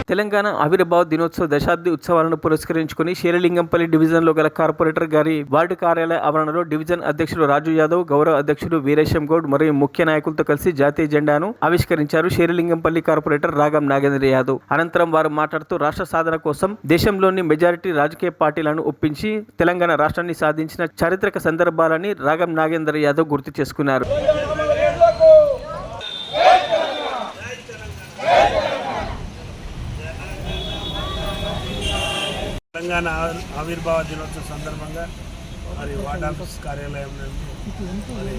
తెలంగాణ ఆవిర్భావ దినోత్సవ దశాబ్ది ఉత్సవాలను పురస్కరించుకుని శేరిలింగంపల్లి డివిజన్ లో గల కార్పొరేటర్ గారి వార్డు కార్యాలయ ఆవరణలో డివిజన్ అధ్యక్షుడు రాజు యాదవ్, గౌరవ అధ్యక్షుడు వీరేశం గౌడ్ మరియు ముఖ్య నాయకులతో కలిసి జాతీయ జెండాను ఆవిష్కరించారు శేరిలింగంపల్లి కార్పొరేటర్ రాగం నాగేంద్ర యాదవ్. అనంతరం వారు మాట్లాడుతూ రాష్ట్ర సాధన కోసం దేశంలోని మెజారిటీ రాజకీయ పార్టీలను ఒప్పించి తెలంగాణ రాష్ట్రాన్ని సాధించిన చారిత్రక సందర్భాలని రాగం నాగేంద్ర యాదవ్ గుర్తు చేసుకున్నారు. తెలంగాణ ఆవిర్భావ దినోత్సవ సందర్భంగా మరి వార్డ్ ఆఫీస్ కార్యాలయం నుండి మరి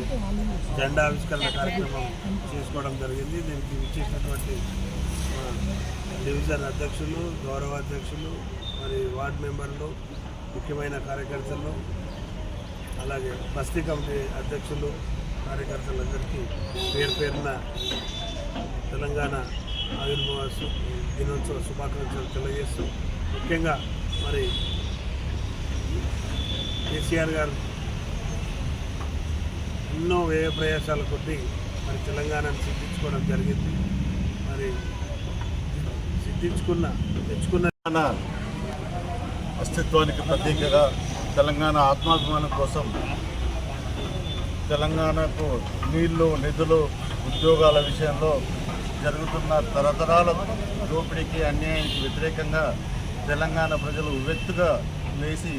జెండా ఆవిష్కరణ కార్యక్రమం చేసుకోవడం జరిగింది. దీనికి ఇచ్చేసినటువంటి డివిజన్ అధ్యక్షులు, గౌరవ అధ్యక్షులు, మరి వార్డు మెంబర్లు, ముఖ్యమైన కార్యకర్తలు, అలాగే బస్తీ కమిటీ అధ్యక్షులు, కార్యకర్తలందరికీ పేరు పేరున తెలంగాణ ఆవిర్భావ దినోత్సవ శుభాకాంక్షలు తెలియజేస్తూ, ముఖ్యంగా మరి కేసీఆర్ గారు ఎన్నో వ్యయ ప్రయాసాల కొద్ది మరి తెలంగాణను సిద్ధించుకోవడం జరిగింది. మరి తెచ్చుకున్న అస్తిత్వానికి ప్రతీకగా తెలంగాణ ఆత్మాభిమానం కోసం తెలంగాణకు నీళ్లు, నిధులు, ఉద్యోగాల విషయంలో జరుగుతున్న తరతరాల దోపిడీకి, అన్యాయానికి వ్యతిరేకంగా తెలంగాణ ప్రజలు ఉవ్వెత్తుగా లేచి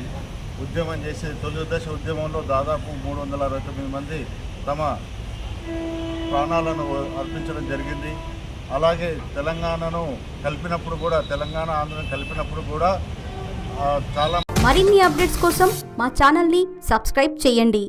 ఉద్యమం చేసే తొలి దశ ఉద్యమంలో దాదాపు 369 మంది తమ ప్రాణాలను అర్పించడం జరిగింది. అలాగే తెలంగాణను కలిపినప్పుడు కూడా, తెలంగాణ ఆంధ్రను కలిపినప్పుడు కూడా చాలా మరిన్ని అప్డేట్స్ కోసం మా ఛానల్ని సబ్స్క్రైబ్ చేయండి.